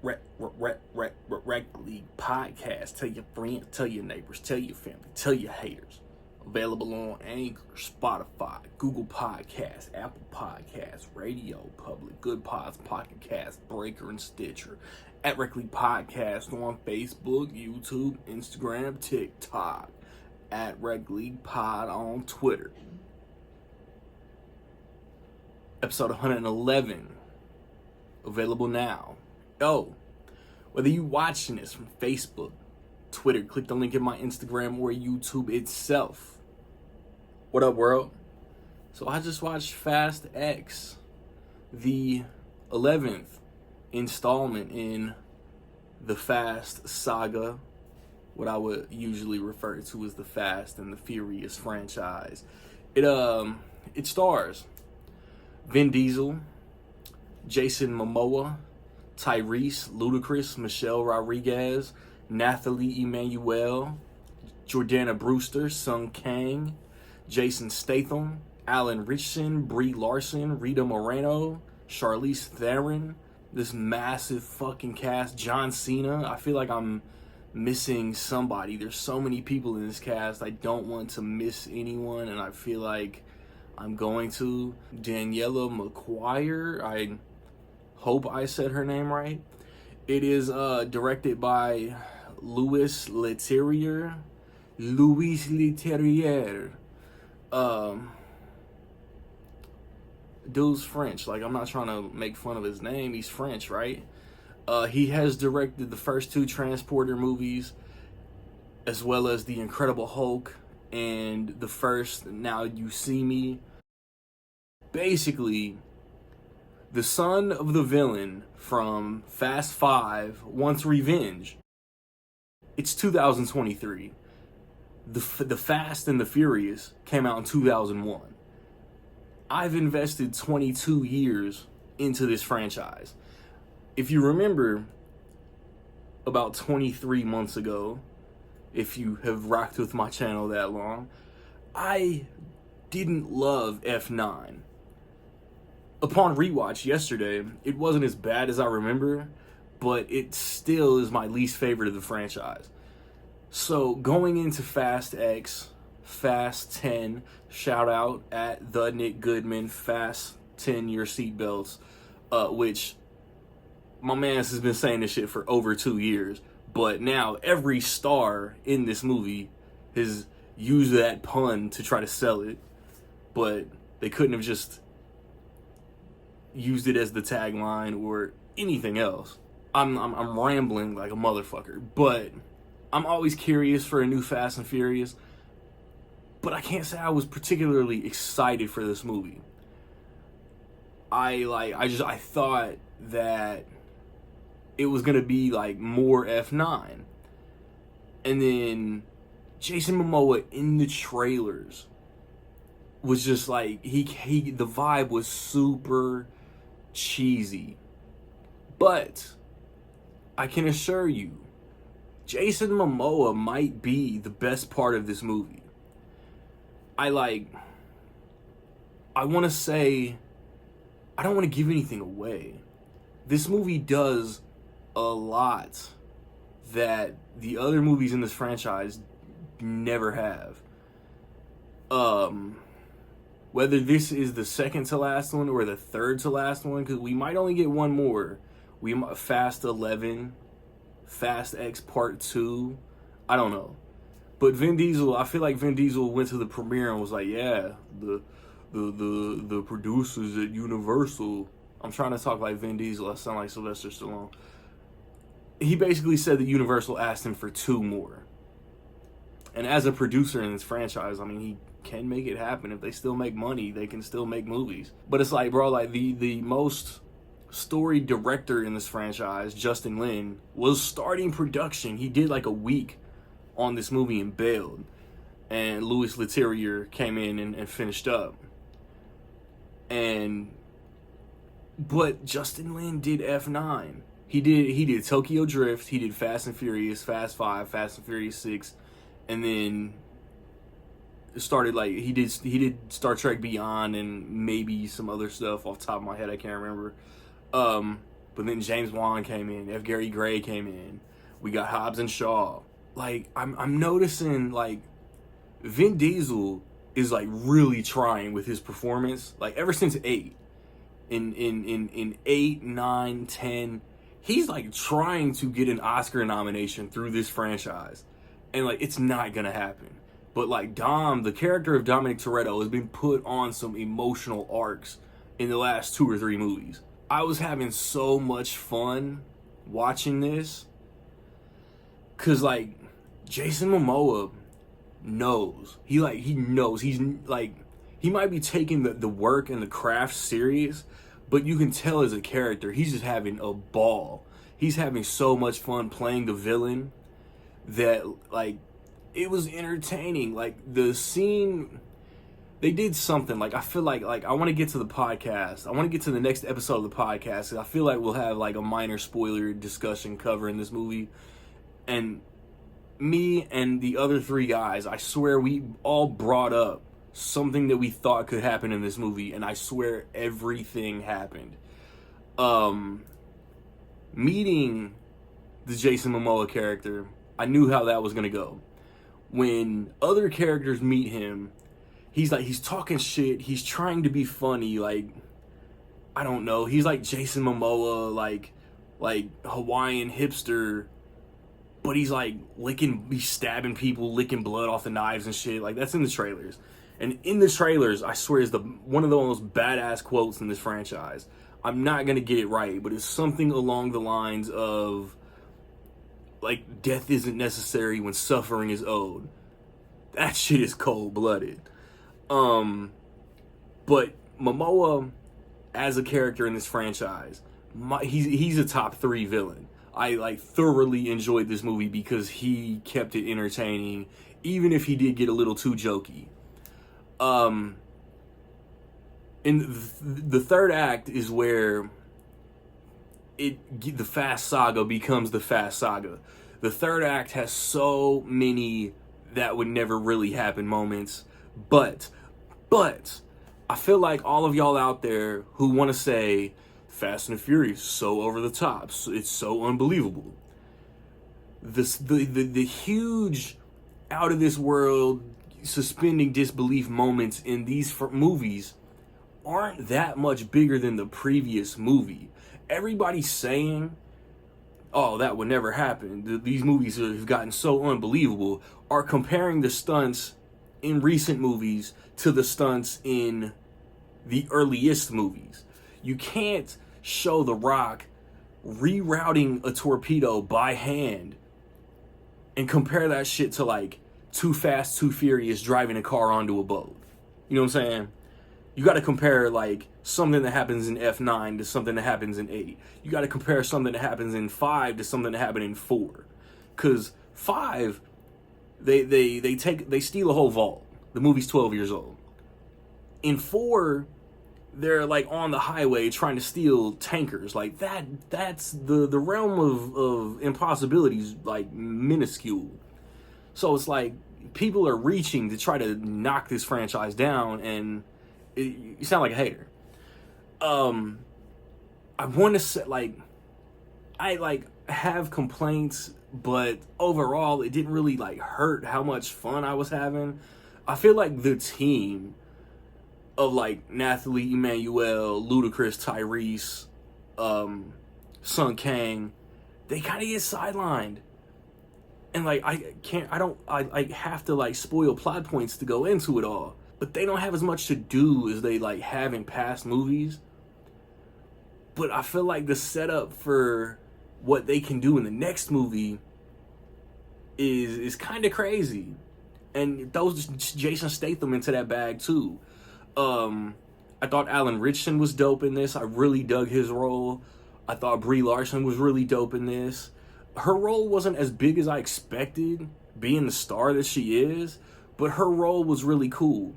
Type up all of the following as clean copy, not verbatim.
Rec League podcast. Tell your friends, tell your neighbors, tell your family, tell your haters. Available on Anchor, Spotify, Google Podcasts, Apple Podcasts, Radio Public, Good Pods, Pocket Cast, Breaker, and Stitcher. At Rec League Podcast on Facebook, YouTube, Instagram, TikTok. At Rec League Pod on Twitter. Episode 111. Available now. Yo, whether you watching this from Facebook, Twitter, click the link in my Instagram or YouTube itself. What up, world? So I just watched Fast X, the 11th installment in the Fast saga, what I would usually refer to as the Fast and the Furious franchise. It stars Vin Diesel, Jason Momoa, Tyrese, Ludacris, Michelle Rodriguez, Nathalie Emmanuel, Jordana Brewster, Sung Kang, Jason Statham, Alan Ritchson, Brie Larson, Rita Moreno, Charlize Theron, this massive fucking cast, John Cena. I feel like I'm missing somebody. There's so many people in this cast. I don't want to miss anyone, and I feel like I'm going to. Daniela McQuire, I hope I said her name right. It is directed by Louis Leterrier. Dude's French. Like, I'm not trying to make fun of his name. He's French, right? He has directed the first two Transporter movies, as well as The Incredible Hulk and the first Now You See Me. Basically, the son of the villain from Fast 5 wants revenge. It's 2023. The Fast and the Furious came out in 2001. I've invested 22 years into this franchise. If you remember, about 23 months ago, if you have rocked with my channel that long, I didn't love F9. Upon rewatch yesterday, it wasn't as bad as I remember, but it still is my least favorite of the franchise. So going into Fast X, Fast 10, shout out at the Nick Goodman, Fast 10 your seatbelts, which my man has been saying this shit for over 2 years, but now every star in this movie has used that pun to try to sell it, but they couldn't have just used it as the tagline or anything else. I'm rambling like a motherfucker, but I'm always curious for a new Fast and Furious, but I can't say I was particularly excited for this movie. I thought that it was gonna be like more F9, and then Jason Momoa in the trailers was just like the vibe was super cheesy, but I can assure you, Jason Momoa might be the best part of this movie. I want to say, I don't want to give anything away. This movie does a lot that the other movies in this franchise never have. Whether this is the second to last one or the third to last one, because we might only get one more. Fast 11, Fast X Part 2, I don't know. But Vin Diesel, I feel like Vin Diesel went to the premiere and was like, yeah, the producers at Universal. I'm trying to talk like Vin Diesel. I sound like Sylvester Stallone. He basically said that Universal asked him for 2 more. And as a producer in this franchise, I mean, he can make it happen. If they still make money, they can still make movies. But it's like, bro, like the most storied director in this franchise, Justin Lin, was starting production. He did like a week on this movie and bailed. And Louis Leterrier came in and finished up. But Justin Lin did F9. He did Tokyo Drift, he did Fast and Furious, Fast 5, Fast and Furious 6, and then started like he did Star Trek Beyond and maybe some other stuff off the top of my head, I can't remember. But then James Wan came in, F. Gary Gray came in. We got Hobbs and Shaw. Like, I'm noticing, like, Vin Diesel is, like, really trying with his performance. Like, ever since 8. In 8, 9, 10, he's, like, trying to get an Oscar nomination through this franchise. And, like, it's not gonna happen. But, like, Dom, the character of Dominic Toretto, has been put on some emotional arcs in the last 2 or 3 movies. I was having so much fun watching this. Because, like, Jason Momoa knows. He knows. He's, like, he might be taking the work and the craft serious, but you can tell as a character, he's just having a ball. He's having so much fun playing the villain that, like, it was entertaining. Like, the scene, they did something. Like, I feel like I want to get to the podcast. I want to get to the next episode of the podcast. I feel like we'll have, like, a minor spoiler discussion covering this movie. And me and the other 3 guys, I swear we all brought up something that we thought could happen in this movie, and I swear everything happened. Meeting the Jason Momoa character, I knew how that was gonna go. When other characters meet him, he's talking shit, he's trying to be funny, like, I don't know, he's like Jason Momoa, like Hawaiian hipster, but he's like he's stabbing people, licking blood off the knives and shit. Like, that's in the trailers. And in the trailers, I swear, is one of the most badass quotes in this franchise. I'm not gonna get it right, but it's something along the lines of, like, death isn't necessary when suffering is owed. That shit is cold-blooded. But Momoa, as a character in this franchise, he's a top 3 villain. I, like, thoroughly enjoyed this movie because he kept it entertaining, even if he did get a little too jokey. In the third act is where the Fast Saga becomes the Fast Saga. The third act has so many that would never really happen moments, but I feel like all of y'all out there who want to say Fast and the Furious so over the top, it's so unbelievable. The huge out of this world suspending disbelief moments in these movies aren't that much bigger than the previous movie. Everybody's saying, oh, that would never happen. These movies have gotten so unbelievable, are comparing the stunts in recent movies to the stunts in the earliest movies. You can't show The Rock rerouting a torpedo by hand and compare that shit to, like, Too Fast, Too Furious driving a car onto a boat. You know what I'm saying? You got to compare, like, something that happens in F9 to something that happens in 8. You got to compare something that happens in 5 to something that happened in 4. Because 5, they steal a whole vault. The movie's 12 years old. In 4, they're, like, on the highway trying to steal tankers. Like, that's the realm of impossibilities, like, minuscule. So it's like people are reaching to try to knock this franchise down, and you sound like a hater. I want to say, like, I have complaints, but overall it didn't really, like, hurt how much fun I was having. I feel like the team of, like, Nathalie Emmanuel, Ludacris, Tyrese, Sung Kang, they kind of get sidelined. And, like, I have to, like, spoil plot points to go into it all. But they don't have as much to do as they, like, have in past movies. But I feel like the setup for what they can do in the next movie is kind of crazy. And it throws Jason Statham into that bag, too. I thought Alan Ritchson was dope in this. I really dug his role. I thought Brie Larson was really dope in this. Her role wasn't as big as I expected, being the star that she is, but her role was really cool.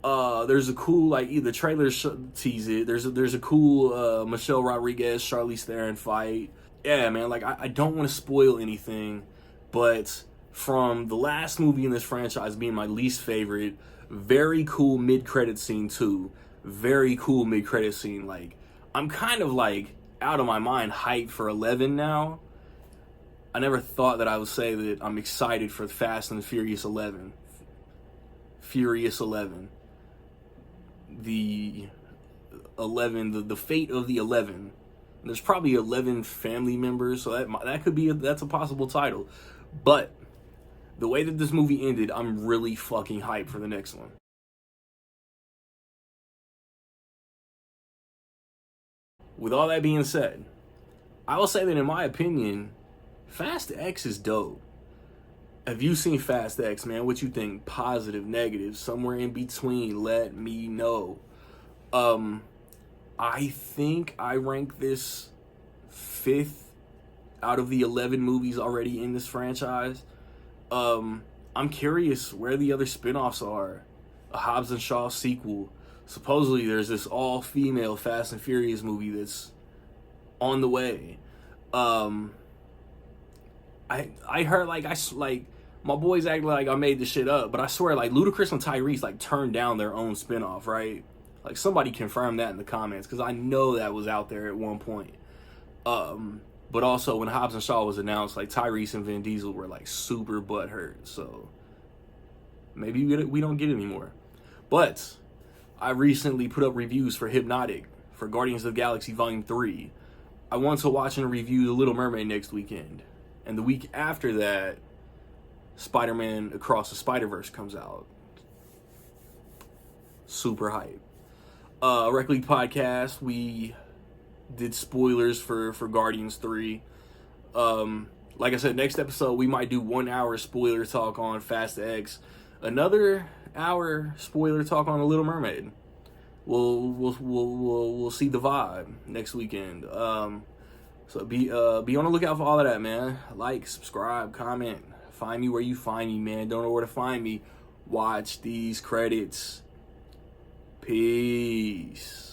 There's a cool, like, either trailers tease it. There's a cool Michelle Rodriguez, Charlize Theron fight. Yeah, man, like, I don't want to spoil anything, but from the last movie in this franchise being my least favorite, very cool mid-credit scene too. Very cool mid-credit scene. Like, I'm kind of, like, out of my mind hyped for 11 now. I never thought that I would say that I'm excited for Fast and the Furious 11. Furious 11. The 11, the fate of the 11. There's probably 11 family members, so that could be that's a possible title. But the way that this movie ended, I'm really fucking hyped for the next one. With all that being said, I will say that in my opinion, Fast X is dope. Have you seen Fast X, man? What you think? Positive, negative, somewhere in between? Let me know. I think I rank this 5th out of the 11 movies already in this franchise. I'm curious where the other spin-offs are. A Hobbs and Shaw sequel. Supposedly there's this all-female Fast and Furious movie that's on the way. I heard like my boys act like I made this shit up, but I swear like Ludacris and Tyrese like turned down their own spinoff, right? Like somebody confirm that in the comments because I know that was out there at one point. But also when Hobbs and Shaw was announced, like Tyrese and Vin Diesel were like super butthurt, so maybe we don't get it anymore. But I recently put up reviews for Hypnotic for Guardians of the Galaxy Volume 3. I want to watch and review The Little Mermaid next weekend. And the week after that, Spider-Man Across the Spider-Verse comes out. Super hype. Rec League Podcast, we did spoilers for Guardians 3. Like I said, next episode we might do 1 hour spoiler talk on Fast X. Another hour spoiler talk on The Little Mermaid. We'll see the vibe next weekend. So be on the lookout for all of that, man. Like, subscribe, comment. Find me where you find me, man. Don't know where to find me. Watch these credits. Peace.